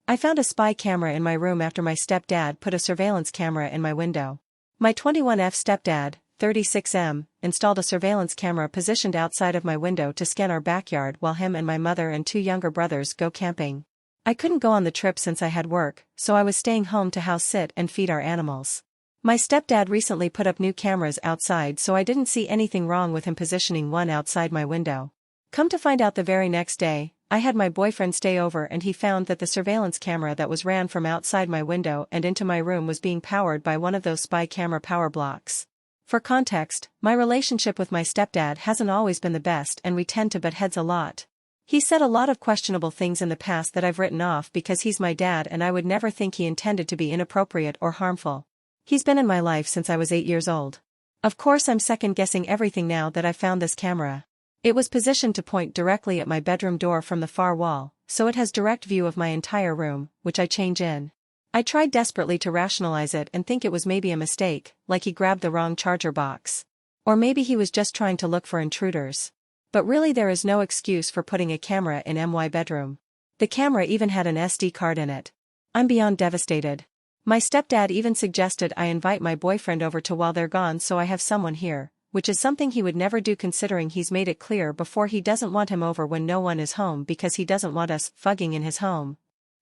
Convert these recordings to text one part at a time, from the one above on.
I found a spy camera in my room after my stepdad put a surveillance camera in my window. My 21F stepdad, 36M, installed a surveillance camera positioned outside of my window to scan our backyard while him and my mother and two younger brothers go camping. I couldn't go on the trip since I had work, so I was staying home to house sit and feed our animals. My stepdad recently put up new cameras outside, so I didn't see anything wrong with him positioning one outside my window. Come to find out the very next day, I had my boyfriend stay over and he found that the surveillance camera that was ran from outside my window and into my room was being powered by one of those spy camera power blocks. For context, my relationship with my stepdad hasn't always been the best and we tend to butt heads a lot. He said a lot of questionable things in the past that I've written off because he's my dad and I would never think he intended to be inappropriate or harmful. He's been in my life since I was 8 years old. Of course I'm second-guessing everything now that I've found this camera. It was positioned to point directly at my bedroom door from the far wall, so it has direct view of my entire room, which I change in. I tried desperately to rationalize it and think it was maybe a mistake, like he grabbed the wrong charger box. Or maybe he was just trying to look for intruders. But really there is no excuse for putting a camera in my bedroom. The camera even had an SD card in it. I'm beyond devastated. My stepdad even suggested I invite my boyfriend over to while they're gone so I have someone here, which is something he would never do considering he's made it clear before he doesn't want him over when no one is home because he doesn't want us fugging in his home.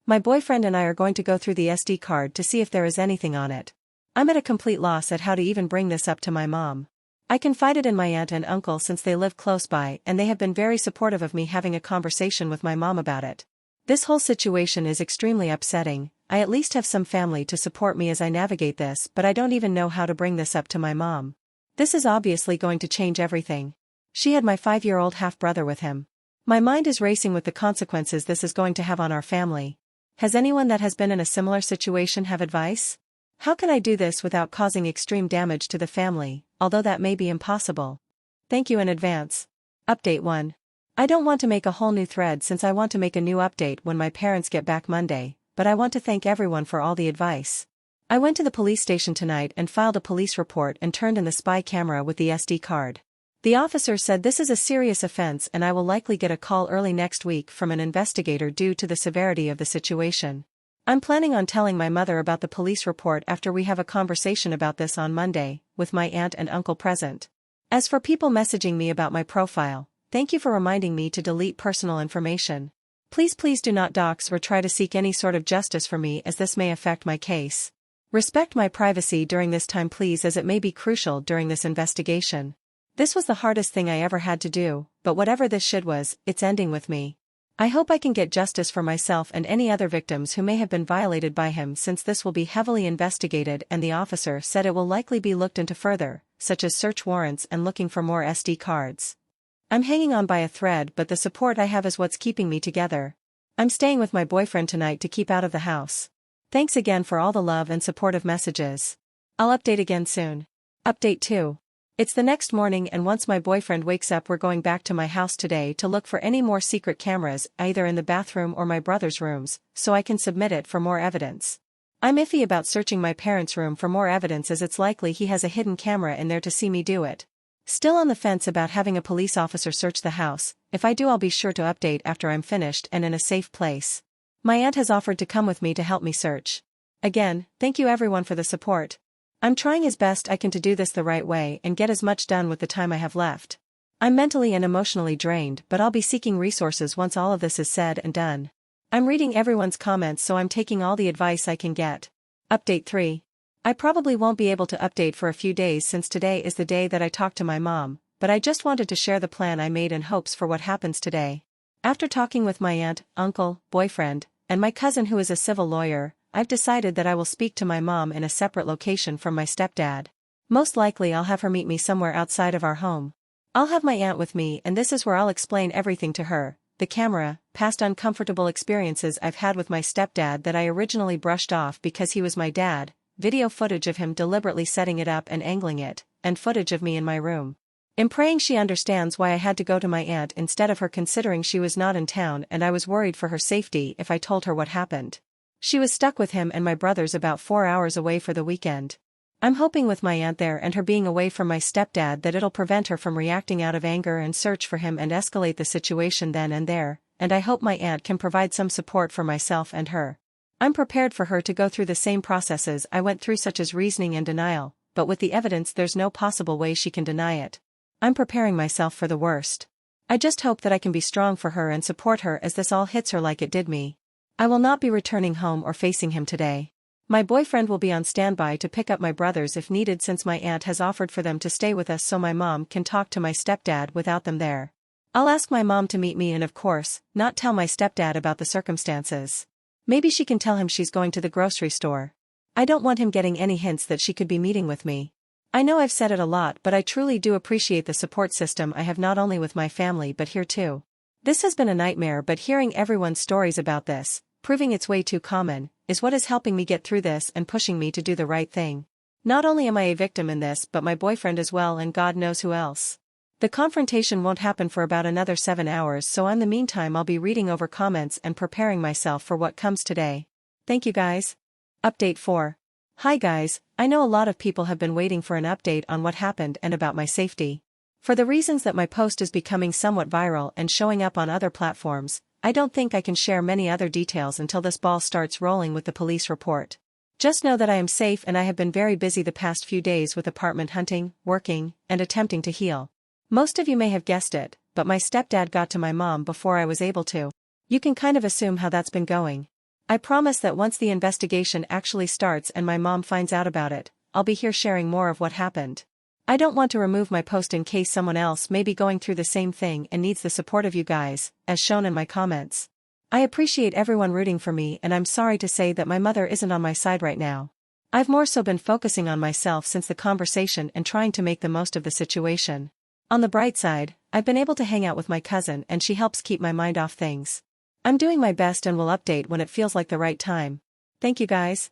My boyfriend and I are going to go through the SD card to see if there is anything on it. I'm at a complete loss at how to even bring this up to my mom. I confided in my aunt and uncle since they live close by and they have been very supportive of me having a conversation with my mom about it. This whole situation is extremely upsetting. I at least have some family to support me as I navigate this, but I don't even know how to bring this up to my mom. This is obviously going to change everything. She had my 5-year-old half-brother with him. My mind is racing with the consequences this is going to have on our family. Has anyone that has been in a similar situation have advice? How can I do this without causing extreme damage to the family, although that may be impossible? Thank you in advance. Update 1. I don't want to make a whole new thread since I want to make a new update when my parents get back Monday, but I want to thank everyone for all the advice. I went to the police station tonight and filed a police report and turned in the spy camera with the SD card. The officer said this is a serious offense and I will likely get a call early next week from an investigator due to the severity of the situation. I'm planning on telling my mother about the police report after we have a conversation about this on Monday, with my aunt and uncle present. As for people messaging me about my profile, thank you for reminding me to delete personal information. Please do not dox or try to seek any sort of justice for me as this may affect my case. Respect my privacy during this time please as it may be crucial during this investigation. This was the hardest thing I ever had to do, but whatever this shit was, it's ending with me. I hope I can get justice for myself and any other victims who may have been violated by him since this will be heavily investigated and the officer said it will likely be looked into further, such as search warrants and looking for more SD cards. I'm hanging on by a thread but the support I have is what's keeping me together. I'm staying with my boyfriend tonight to keep out of the house. Thanks again for all the love and supportive messages. I'll update again soon. Update 2. It's the next morning and once my boyfriend wakes up we're going back to my house today to look for any more secret cameras either in the bathroom or my brother's rooms, so I can submit it for more evidence. I'm iffy about searching my parents' room for more evidence as it's likely he has a hidden camera in there to see me do it. Still on the fence about having a police officer search the house. If I do I'll be sure to update after I'm finished and in a safe place. My aunt has offered to come with me to help me search. Again, thank you everyone for the support. I'm trying as best I can to do this the right way and get as much done with the time I have left. I'm mentally and emotionally drained but I'll be seeking resources once all of this is said and done. I'm reading everyone's comments so I'm taking all the advice I can get. Update 3. I probably won't be able to update for a few days since today is the day that I talked to my mom, but I just wanted to share the plan I made in hopes for what happens today. After talking with my aunt, uncle, boyfriend, and my cousin who is a civil lawyer, I've decided that I will speak to my mom in a separate location from my stepdad. Most likely I'll have her meet me somewhere outside of our home. I'll have my aunt with me and this is where I'll explain everything to her, the camera, past uncomfortable experiences I've had with my stepdad that I originally brushed off because he was my dad, video footage of him deliberately setting it up and angling it, and footage of me in my room. I'm praying she understands why I had to go to my aunt instead of her considering she was not in town and I was worried for her safety if I told her what happened. She was stuck with him and my brothers about 4 hours away for the weekend. I'm hoping with my aunt there and her being away from my stepdad that it'll prevent her from reacting out of anger and search for him and escalate the situation then and there, and I hope my aunt can provide some support for myself and her. I'm prepared for her to go through the same processes I went through, such as reasoning and denial, but with the evidence there's no possible way she can deny it. I'm preparing myself for the worst. I just hope that I can be strong for her and support her as this all hits her like it did me. I will not be returning home or facing him today. My boyfriend will be on standby to pick up my brothers if needed, since my aunt has offered for them to stay with us so my mom can talk to my stepdad without them there. I'll ask my mom to meet me and, of course, not tell my stepdad about the circumstances. Maybe she can tell him she's going to the grocery store. I don't want him getting any hints that she could be meeting with me. I know I've said it a lot, but I truly do appreciate the support system I have, not only with my family but here too. This has been a nightmare, but hearing everyone's stories about this, proving it's way too common, is what is helping me get through this and pushing me to do the right thing. Not only am I a victim in this, but my boyfriend as well, and God knows who else. The confrontation won't happen for about another 7 hours, so in the meantime I'll be reading over comments and preparing myself for what comes today. Thank you guys. Update 4. Hi guys, I know a lot of people have been waiting for an update on what happened and about my safety. For the reasons that my post is becoming somewhat viral and showing up on other platforms, I don't think I can share many other details until this ball starts rolling with the police report. Just know that I am safe, and I have been very busy the past few days with apartment hunting, working, and attempting to heal. Most of you may have guessed it, but my stepdad got to my mom before I was able to. You can kind of assume how that's been going. I promise that once the investigation actually starts and my mom finds out about it, I'll be here sharing more of what happened. I don't want to remove my post in case someone else may be going through the same thing and needs the support of you guys, as shown in my comments. I appreciate everyone rooting for me, and I'm sorry to say that my mother isn't on my side right now. I've more so been focusing on myself since the conversation and trying to make the most of the situation. On the bright side, I've been able to hang out with my cousin, and she helps keep my mind off things. I'm doing my best and will update when it feels like the right time. Thank you guys.